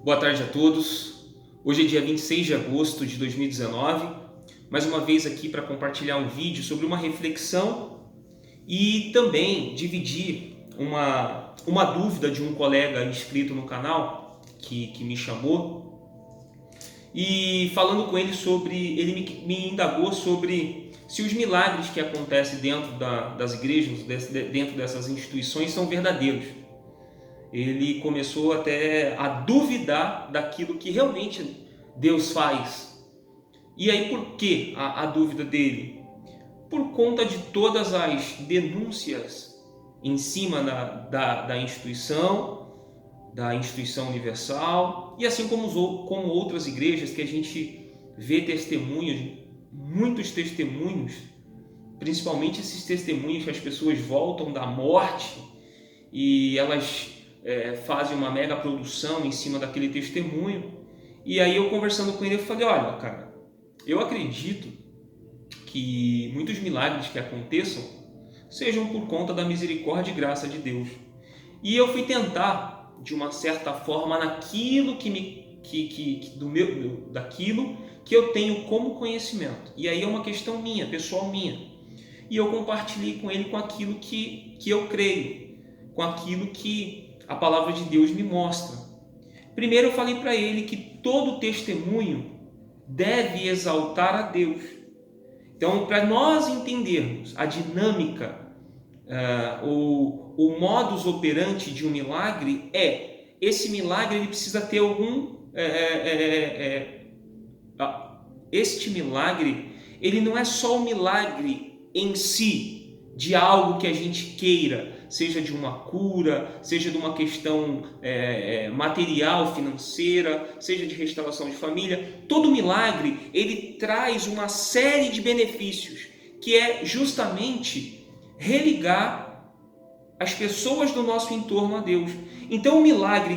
Boa tarde a todos. Hoje é dia 26 de agosto de 2019. Mais uma vez aqui para compartilhar um vídeo sobre uma reflexão e também dividir uma dúvida de um colega inscrito no canal que me chamou. E falando com ele ele me indagou sobre se os milagres que acontecem dentro das igrejas, dentro dessas instituições, são verdadeiros. Ele começou até a duvidar daquilo que realmente Deus faz. E aí por que a dúvida dele? Por conta de todas as denúncias em cima da instituição universal, e assim como outras igrejas que a gente vê testemunhos, muitos testemunhos, principalmente esses testemunhos que as pessoas voltam da morte e elas fazem uma mega produção em cima daquele testemunho. E aí eu conversando com ele, eu falei, olha cara, eu acredito que muitos milagres que aconteçam sejam por conta da misericórdia e graça de Deus. E eu fui tentar, de uma certa forma, naquilo daquilo que eu tenho como conhecimento. E aí é uma questão minha, pessoal minha. E eu compartilhei com ele com aquilo que eu creio, com aquilo que a palavra de Deus me mostra. Primeiro eu falei para ele que todo testemunho deve exaltar a Deus. Então, para nós entendermos a dinâmica, o modus operandi de um milagre, esse milagre ele precisa ter este milagre, ele não é só o milagre em si, de algo que a gente queira, seja de uma cura, seja de uma questão material, financeira, seja de restauração de família. Todo milagre, ele traz uma série de benefícios, que é justamente religar as pessoas do nosso entorno a Deus. Então, o milagre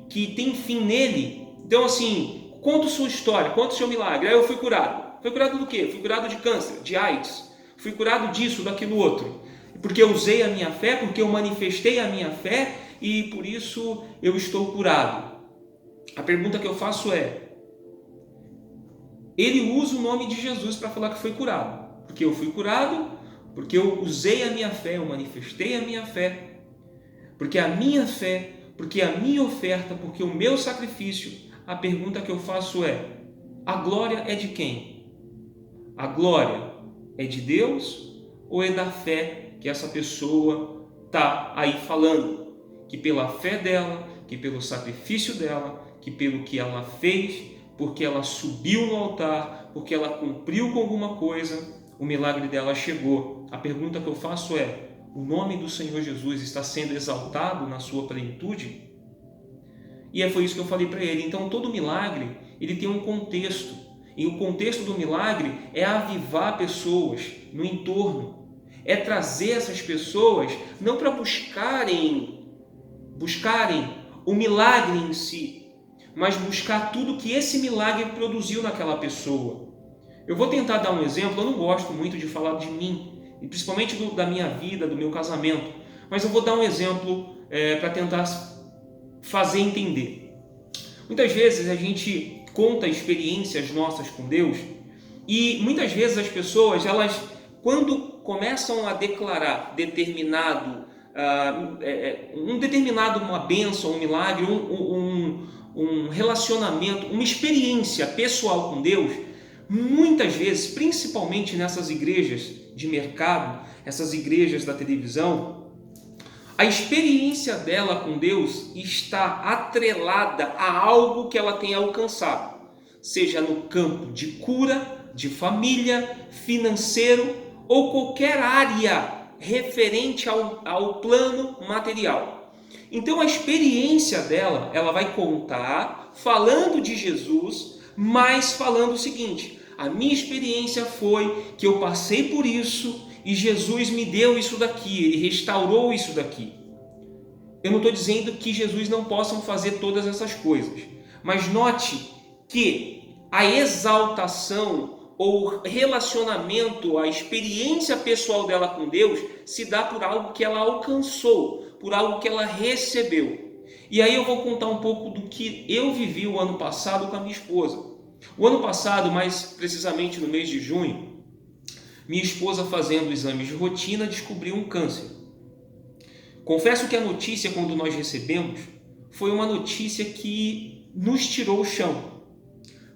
que tem fim nele, então assim, conta sua história, conta o seu milagre. Aí eu fui curado. Fui curado do quê? Fui curado de câncer, de AIDS. Fui curado disso, daquilo outro. Porque eu usei a minha fé, porque eu manifestei a minha fé e por isso eu estou curado. A pergunta que eu faço é: ele usa o nome de Jesus para falar que foi curado. Porque eu fui curado, porque eu usei a minha fé, eu manifestei a minha fé. Porque a minha fé, porque a minha oferta, porque o meu sacrifício. A pergunta que eu faço é: a glória é de quem? A glória é de Deus ou é da fé que essa pessoa está aí falando? Que pela fé dela, que pelo sacrifício dela, que pelo que ela fez, porque ela subiu no altar, porque ela cumpriu com alguma coisa, o milagre dela chegou. A pergunta que eu faço é: o nome do Senhor Jesus está sendo exaltado na sua plenitude? E foi isso que eu falei para ele. Então todo milagre ele tem um contexto. E o contexto do milagre é avivar pessoas no entorno. É trazer essas pessoas não para buscarem o milagre em si, mas buscar tudo que esse milagre produziu naquela pessoa. Eu vou tentar dar um exemplo. Eu não gosto muito de falar de mim, e principalmente da minha vida, do meu casamento, mas eu vou dar um exemplo para tentar fazer entender. Muitas vezes a gente conta experiências nossas com Deus e muitas vezes as pessoas, elas quando começam a declarar uma bênção, um milagre, um relacionamento, uma experiência pessoal com Deus, muitas vezes, principalmente nessas igrejas de mercado, essas igrejas da televisão, a experiência dela com Deus está atrelada a algo que ela tem alcançado, seja no campo de cura, de família, financeiro ou qualquer área referente ao plano material. Então a experiência dela, ela vai contar falando de Jesus, mas falando o seguinte: a minha experiência foi que eu passei por isso e Jesus me deu isso daqui, Ele restaurou isso daqui. Eu não estou dizendo que Jesus não possa fazer todas essas coisas, mas note que a exaltação ou relacionamento, a experiência pessoal dela com Deus se dá por algo que ela alcançou, por algo que ela recebeu. E aí eu vou contar um pouco do que eu vivi o ano passado com a minha esposa. O ano passado, mais precisamente no mês de junho, minha esposa, fazendo exames de rotina, descobriu um câncer. Confesso que a notícia, quando nós recebemos, foi uma notícia que nos tirou o chão.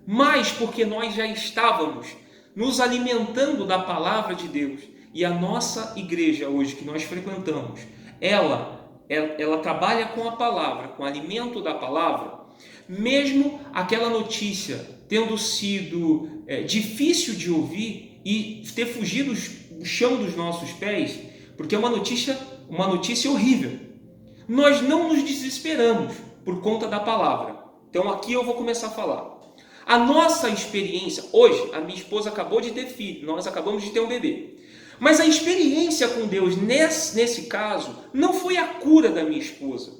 Mas porque nós já estávamos nos alimentando da palavra de Deus, e a nossa igreja hoje que nós frequentamos, ela trabalha com a palavra, com o alimento da palavra. Mesmo aquela notícia tendo sido difícil de ouvir e ter fugido o chão dos nossos pés, porque é uma notícia horrível, nós não nos desesperamos por conta da palavra. Então aqui eu vou começar a falar. A nossa experiência, hoje, a minha esposa acabou de ter filho, nós acabamos de ter um bebê. Mas a experiência com Deus, nesse caso, não foi a cura da minha esposa,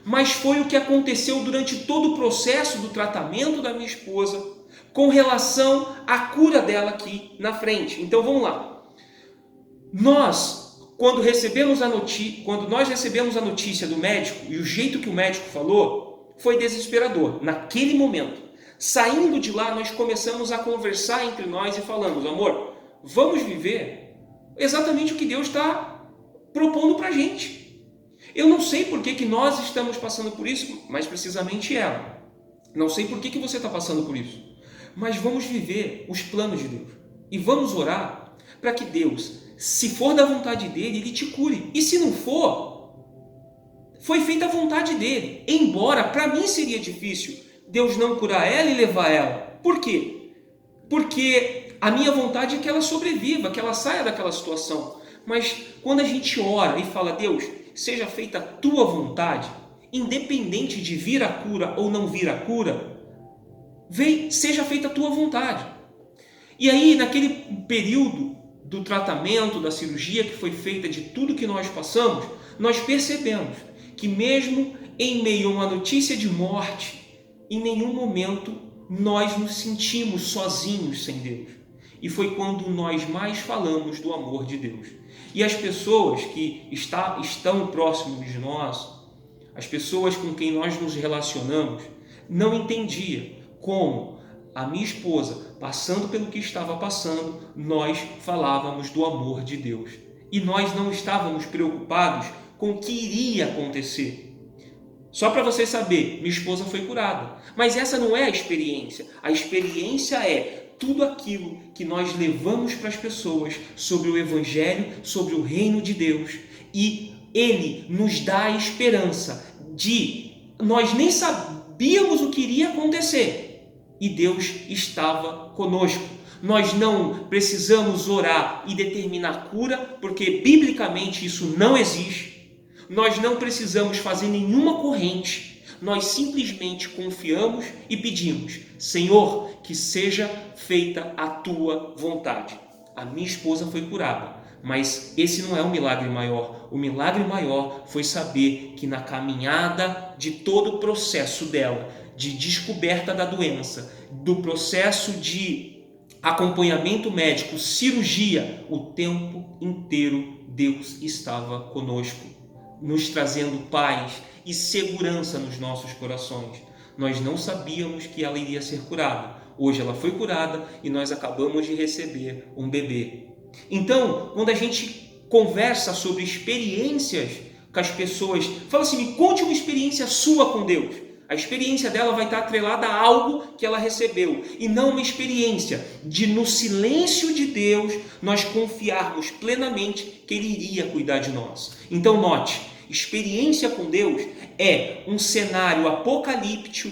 mas foi o que aconteceu durante todo o processo do tratamento da minha esposa, com relação à cura dela aqui na frente. Então vamos lá. Quando nós recebemos a notícia do médico, e o jeito que o médico falou, foi desesperador. Naquele momento, saindo de lá, nós começamos a conversar entre nós e falamos: amor, vamos viver exatamente o que Deus está propondo para a gente. Eu não sei por que nós estamos passando por isso, mas precisamente ela. Não sei por que você está passando por isso, mas vamos viver os planos de Deus. E vamos orar para que Deus, se for da vontade dele, ele te cure. E se não for, foi feita a vontade dele. Embora para mim seria difícil Deus não curar ela e levar ela. Por quê? Porque a minha vontade é que ela sobreviva, que ela saia daquela situação. Mas quando a gente ora e fala: Deus, seja feita a tua vontade, independente de vir a cura ou não vir a cura, seja feita a tua vontade. E aí, naquele período do tratamento, da cirurgia que foi feita, de tudo que nós passamos, nós percebemos que mesmo em meio a uma notícia de morte, em nenhum momento nós nos sentimos sozinhos sem Deus. E foi quando nós mais falamos do amor de Deus. E as pessoas que estão próximas de nós, as pessoas com quem nós nos relacionamos, não entendiam como a minha esposa, passando pelo que estava passando, nós falávamos do amor de Deus. E nós não estávamos preocupados com o que iria acontecer. Só para você saber, minha esposa foi curada. Mas essa não é a experiência. A experiência é tudo aquilo que nós levamos para as pessoas sobre o Evangelho, sobre o reino de Deus. E Ele nos dá a esperança de nós nem sabíamos o que iria acontecer. E Deus estava conosco. Nós não precisamos orar e determinar cura, porque biblicamente isso não existe. Nós não precisamos fazer nenhuma corrente. Nós simplesmente confiamos e pedimos: Senhor, que seja feita a tua vontade. A minha esposa foi curada, mas esse não é o milagre maior. O milagre maior foi saber que na caminhada de todo o processo dela, de descoberta da doença, do processo de acompanhamento médico, cirurgia, o tempo inteiro Deus estava conosco, nos trazendo paz e segurança nos nossos corações. Nós não sabíamos que ela iria ser curada. Hoje ela foi curada e nós acabamos de receber um bebê. Então, quando a gente conversa sobre experiências com as pessoas, fala assim: me conte uma experiência sua com Deus. A experiência dela vai estar atrelada a algo que ela recebeu, e não uma experiência de, no silêncio de Deus, nós confiarmos plenamente que Ele iria cuidar de nós. Então note, experiência com Deus é um cenário apocalíptico,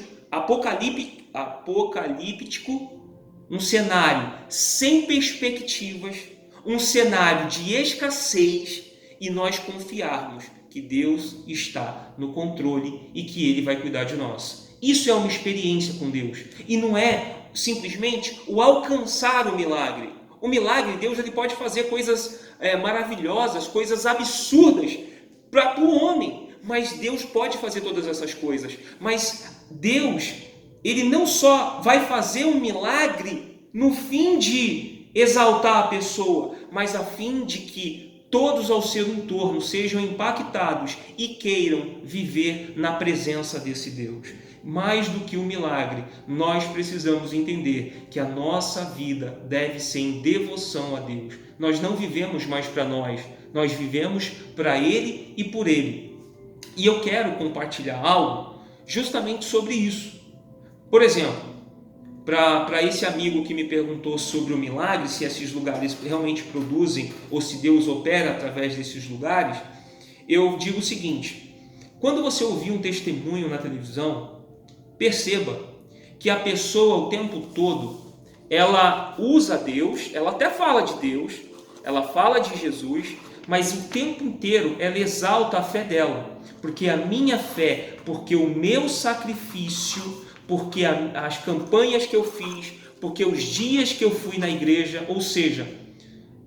um cenário sem perspectivas, um cenário de escassez, e nós confiarmos que Deus está no controle e que Ele vai cuidar de nós. Isso é uma experiência com Deus. E não é simplesmente o alcançar o milagre. O milagre, Deus, ele pode fazer coisas maravilhosas, coisas absurdas para o homem. Mas Deus pode fazer todas essas coisas. Mas Deus, Ele não só vai fazer um milagre no fim de exaltar a pessoa, mas a fim de que todos ao seu entorno sejam impactados e queiram viver na presença desse Deus. Mais do que o milagre, nós precisamos entender que a nossa vida deve ser em devoção a Deus. Nós não vivemos mais para nós, nós vivemos para Ele e por Ele. E eu quero compartilhar algo justamente sobre isso. Por exemplo, para esse amigo que me perguntou sobre o milagre, se esses lugares realmente produzem ou se Deus opera através desses lugares, eu digo o seguinte: quando você ouvir um testemunho na televisão, perceba que a pessoa o tempo todo, ela usa Deus, ela até fala de Deus, ela fala de Jesus, mas o tempo inteiro ela exalta a fé dela, porque a minha fé, porque o meu sacrifício, porque as campanhas que eu fiz, porque os dias que eu fui na igreja, ou seja,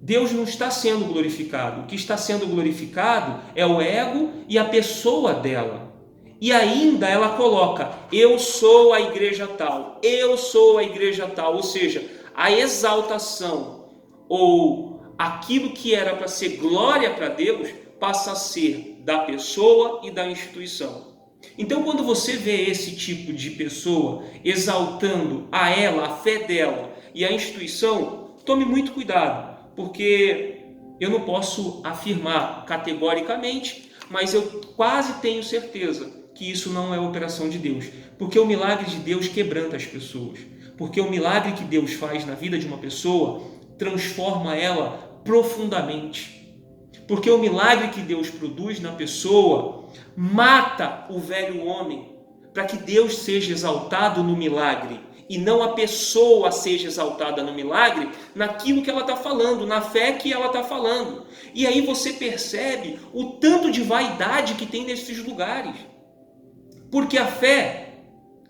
Deus não está sendo glorificado. O que está sendo glorificado é o ego e a pessoa dela. E ainda ela coloca: eu sou a igreja tal, eu sou a igreja tal. Ou seja, a exaltação ou aquilo que era para ser glória para Deus passa a ser da pessoa e da instituição. Então, quando você vê esse tipo de pessoa exaltando a ela, a fé dela e a instituição, tome muito cuidado, porque eu não posso afirmar categoricamente, mas eu quase tenho certeza que isso não é operação de Deus, porque o milagre de Deus quebranta as pessoas, porque o milagre que Deus faz na vida de uma pessoa transforma ela profundamente. Porque o milagre que Deus produz na pessoa mata o velho homem, para que Deus seja exaltado no milagre e não a pessoa seja exaltada no milagre, naquilo que ela está falando, na fé que ela está falando. E aí você percebe o tanto de vaidade que tem nesses lugares, porque a fé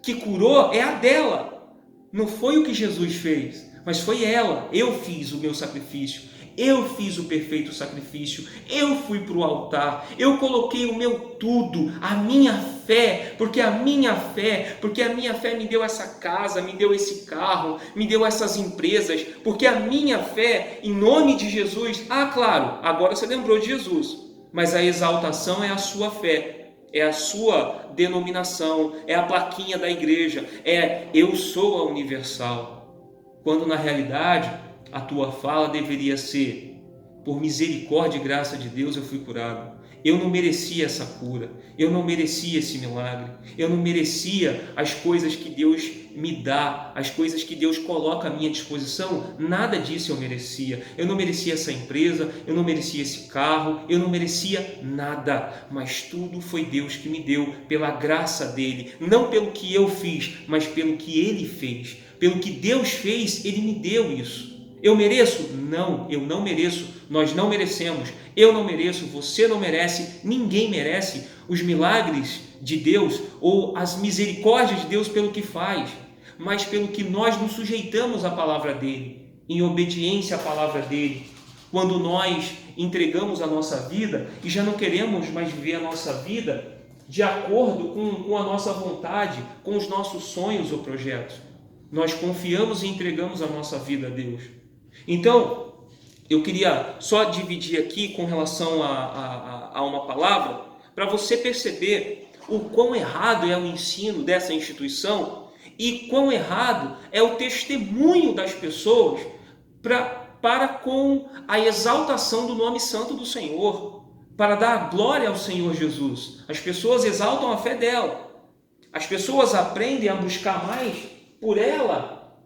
que curou é a dela, não foi o que Jesus fez, mas foi ela. Eu fiz o meu sacrifício, eu fiz o perfeito sacrifício, eu fui para o altar, eu coloquei o meu tudo, a minha fé, porque a minha fé me deu essa casa, me deu esse carro, me deu essas empresas, porque a minha fé, em nome de Jesus, claro, agora você lembrou de Jesus, mas a exaltação é a sua fé, é a sua denominação, é a plaquinha da igreja, é eu sou a universal, quando na realidade a tua fala deveria ser: por misericórdia e graça de Deus eu fui curado. Eu não merecia essa cura, eu não merecia esse milagre, eu não merecia as coisas que Deus me dá, as coisas que Deus coloca à minha disposição, nada disso eu merecia. Eu não merecia essa empresa, eu não merecia esse carro, eu não merecia nada, mas tudo foi Deus que me deu, pela graça dele, não pelo que eu fiz, mas pelo que ele fez. Pelo que Deus fez, ele me deu isso. Eu mereço? Não, eu não mereço, nós não merecemos, eu não mereço, você não merece, ninguém merece os milagres de Deus ou as misericórdias de Deus pelo que faz, mas pelo que nós nos sujeitamos à palavra dele, em obediência à palavra dele, quando nós entregamos a nossa vida e já não queremos mais viver a nossa vida de acordo com a nossa vontade, com os nossos sonhos ou projetos. Nós confiamos e entregamos a nossa vida a Deus. Então, eu queria só dividir aqui com relação a uma palavra, para você perceber o quão errado é o ensino dessa instituição e quão errado é o testemunho das pessoas para com a exaltação do nome santo do Senhor, para dar glória ao Senhor Jesus. As pessoas exaltam a fé dela, as pessoas aprendem a buscar mais por ela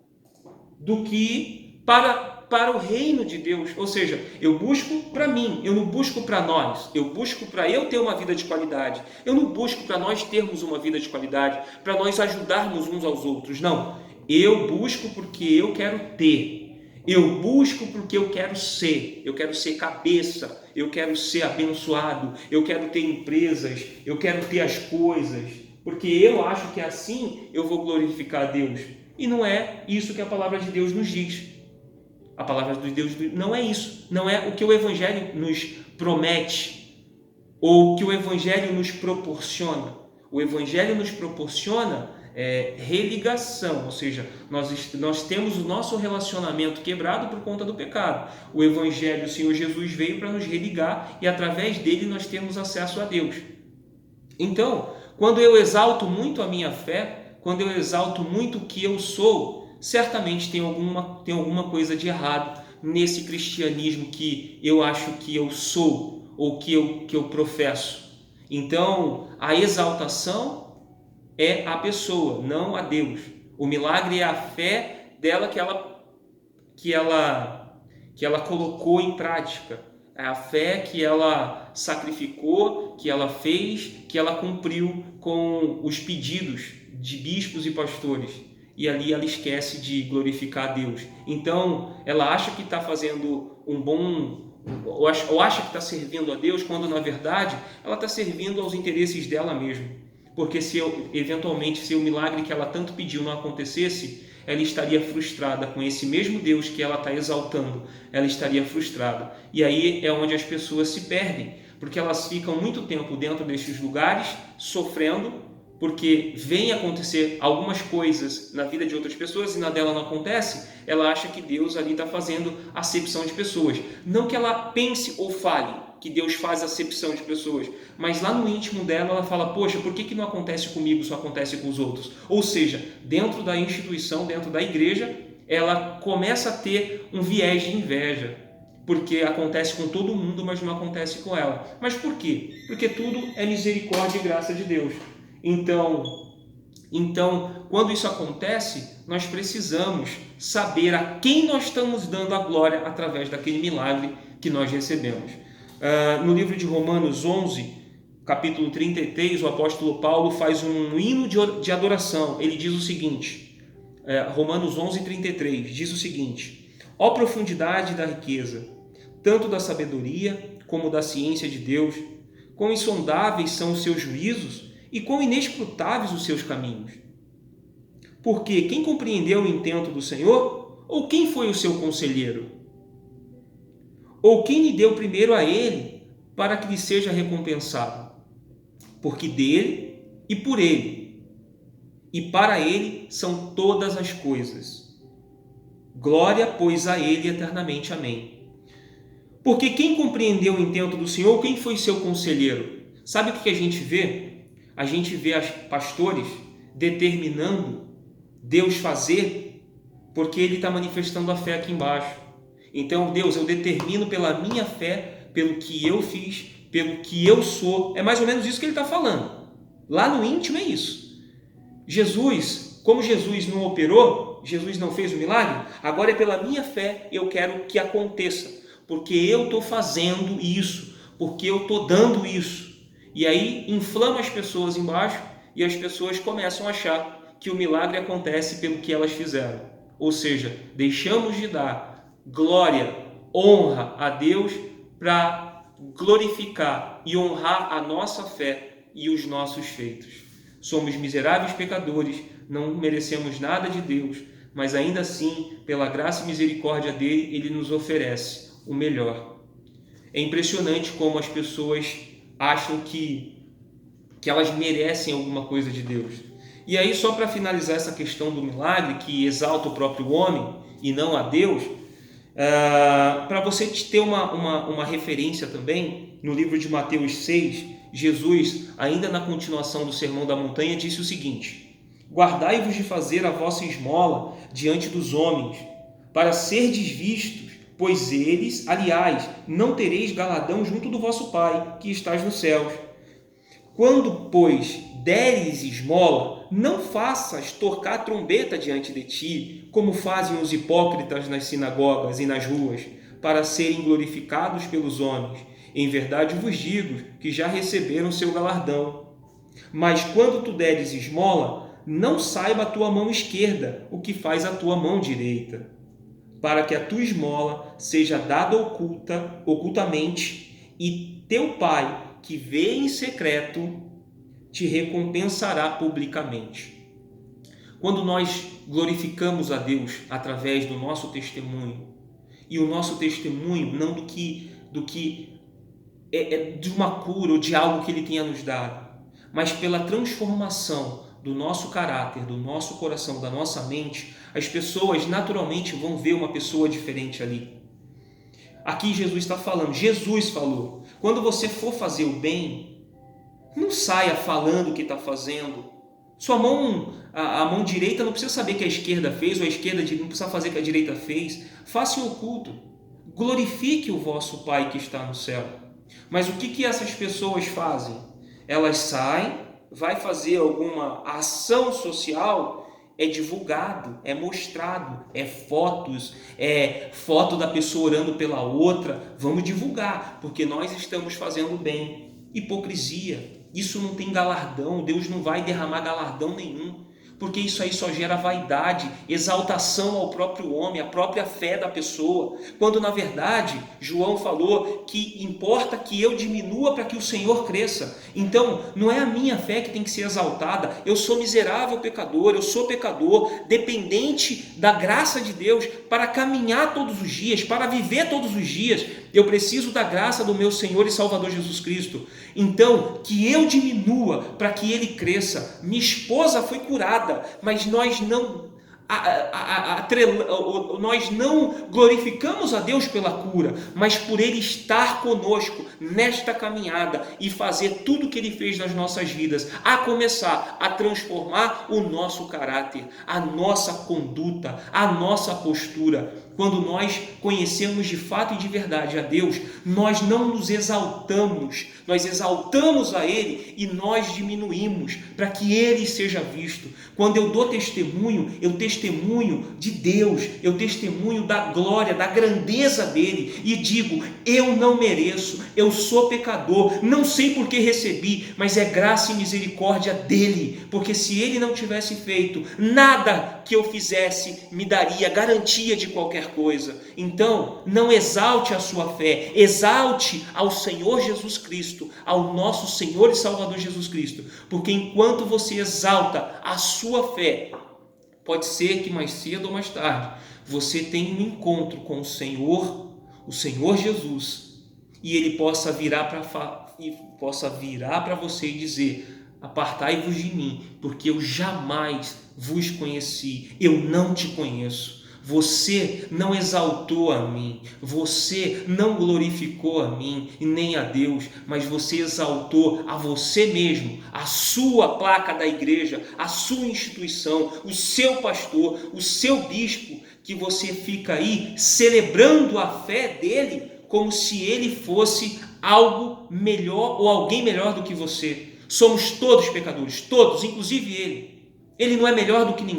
do que para o reino de Deus. Ou seja, eu busco para mim, eu não busco para nós, eu busco para eu ter uma vida de qualidade, eu não busco para nós termos uma vida de qualidade, para nós ajudarmos uns aos outros, não, eu busco porque eu quero ter, eu busco porque eu quero ser cabeça, eu quero ser abençoado, eu quero ter empresas, eu quero ter as coisas, porque eu acho que assim eu vou glorificar a Deus. E não é isso que a palavra de Deus nos diz. A palavra de Deus não é isso. Não é o que o Evangelho nos promete ou o que o Evangelho nos proporciona. O Evangelho nos proporciona religação, ou seja, nós temos o nosso relacionamento quebrado por conta do pecado. O Evangelho, o Senhor Jesus veio para nos religar e através dele nós temos acesso a Deus. Então, quando eu exalto muito a minha fé, quando eu exalto muito o que eu sou, certamente tem alguma coisa de errado nesse cristianismo que eu acho que eu sou ou que eu professo. Então, a exaltação é a pessoa, não a Deus. O milagre é a fé dela que ela colocou em prática. É a fé que ela sacrificou, que ela fez, que ela cumpriu com os pedidos de bispos e pastores. E ali ela esquece de glorificar a Deus. Então, ela acha que está fazendo ou acha que está servindo a Deus, quando na verdade ela está servindo aos interesses dela mesma. Porque eventualmente, se o milagre que ela tanto pediu não acontecesse, ela estaria frustrada com esse mesmo Deus que ela está exaltando. Ela estaria frustrada. E aí é onde as pessoas se perdem, porque elas ficam muito tempo dentro desses lugares, sofrendo, porque vem acontecer algumas coisas na vida de outras pessoas e na dela não acontece. Ela acha que Deus ali está fazendo acepção de pessoas. Não que ela pense ou fale que Deus faz acepção de pessoas, mas lá no íntimo dela ela fala, poxa, por que não acontece comigo, só acontece com os outros? Ou seja, dentro da instituição, dentro da igreja, ela começa a ter um viés de inveja, porque acontece com todo mundo, mas não acontece com ela. Mas por quê? Porque tudo é misericórdia e graça de Deus. Então, quando isso acontece, nós precisamos saber a quem nós estamos dando a glória através daquele milagre que nós recebemos. No livro de Romanos 11, capítulo 33, o apóstolo Paulo faz um hino de adoração. Ele diz o seguinte, Romanos 11, 33, diz o seguinte: ó profundidade da riqueza, tanto da sabedoria como da ciência de Deus, quão insondáveis são os seus juízos e quão inescrutáveis os seus caminhos. Porque quem compreendeu o intento do Senhor? Ou quem foi o seu conselheiro? Ou quem lhe deu primeiro a ele, para que lhe seja recompensado? Porque dele e por ele, e para ele são todas as coisas. Glória, pois, a ele eternamente. Amém. Porque quem compreendeu o intento do Senhor, quem foi seu conselheiro? Sabe o que a gente vê? A gente vê pastores determinando Deus fazer, porque ele está manifestando a fé aqui embaixo. Então, Deus, eu determino pela minha fé, pelo que eu fiz, pelo que eu sou. É mais ou menos isso que ele está falando. Lá no íntimo é isso. Jesus, como Jesus não operou, Jesus não fez o milagre, agora é pela minha fé, eu quero que aconteça, porque eu estou fazendo isso, porque eu estou dando isso. E aí inflama as pessoas embaixo e as pessoas começam a achar que o milagre acontece pelo que elas fizeram. Ou seja, deixamos de dar glória, honra a Deus para glorificar e honrar a nossa fé e os nossos feitos. Somos miseráveis pecadores, não merecemos nada de Deus, mas ainda assim, pela graça e misericórdia dele, ele nos oferece o melhor. É impressionante como as pessoas acham que elas merecem alguma coisa de Deus. E aí, só para finalizar essa questão do milagre, que exalta o próprio homem e não a Deus, para você ter uma referência também, no livro de Mateus 6, Jesus, ainda na continuação do Sermão da Montanha, disse o seguinte: guardai-vos de fazer a vossa esmola diante dos homens, para serdes vistos, pois eles, aliás, não tereis galardão junto do vosso Pai, que estás nos céus. Quando, pois, deres esmola, não faças tocar trombeta diante de ti, como fazem os hipócritas nas sinagogas e nas ruas, para serem glorificados pelos homens. Em verdade vos digo que já receberam seu galardão. Mas quando tu deres esmola, não saiba a tua mão esquerda o que faz a tua mão direita, para que a tua esmola seja dada ocultamente, e teu Pai, que vê em secreto, te recompensará publicamente. Quando nós glorificamos a Deus através do nosso testemunho, e o nosso testemunho não do que de uma cura ou de algo que Ele tenha nos dado, mas pela transformação do nosso caráter, do nosso coração, da nossa mente, as pessoas naturalmente vão ver uma pessoa diferente ali. Aqui Jesus está falando, Jesus falou, quando você for fazer o bem, não saia falando o que está fazendo. Sua mão, a mão direita não precisa saber que a esquerda fez, ou a esquerda não precisa fazer que a direita fez. Faça em oculto. Glorifique o vosso Pai que está no céu. Mas o que essas pessoas fazem? Elas saem, vai fazer alguma ação social, é divulgado, é mostrado, é foto da pessoa orando pela outra. Vamos divulgar, porque nós estamos fazendo bem. Hipocrisia. Isso não tem galardão, Deus não vai derramar galardão nenhum, porque isso aí só gera vaidade, exaltação ao próprio homem, à própria fé da pessoa, quando na verdade João falou que importa que eu diminua para que o Senhor cresça. Então não é a minha fé que tem que ser exaltada, eu sou miserável pecador, eu sou pecador, dependente da graça de Deus para caminhar todos os dias, para viver todos os dias. Eu preciso da graça do meu Senhor e Salvador Jesus Cristo. Então, que eu diminua para que Ele cresça. Minha esposa foi curada, mas nós não glorificamos a Deus pela cura, mas por Ele estar conosco nesta caminhada e fazer tudo o que Ele fez nas nossas vidas, a começar a transformar o nosso caráter, a nossa conduta, a nossa postura. Quando nós conhecemos de fato e de verdade a Deus, nós não nos exaltamos, nós exaltamos a Ele e nós diminuímos para que Ele seja visto. Quando eu dou testemunho, eu testemunho de Deus, eu testemunho da glória, da grandeza dEle e digo, eu não mereço, eu sou pecador, não sei por que recebi, mas é graça e misericórdia dEle, porque se Ele não tivesse feito, nada que eu fizesse me daria garantia de qualquer coisa. Então, não exalte a sua fé, exalte ao Senhor Jesus Cristo, ao nosso Senhor e Salvador Jesus Cristo, porque enquanto você exalta a sua fé, pode ser que mais cedo ou mais tarde, você tenha um encontro com o Senhor Jesus, e Ele possa virar para você e dizer, apartai-vos de mim, porque eu jamais vos conheci, eu não te conheço. Você não exaltou a mim, você não glorificou a mim e nem a Deus, mas você exaltou a você mesmo, a sua placa da igreja, a sua instituição, o seu pastor, o seu bispo, que você fica aí celebrando a fé dele como se ele fosse algo melhor ou alguém melhor do que você. Somos todos pecadores, todos, inclusive ele. Ele não é melhor do que ninguém.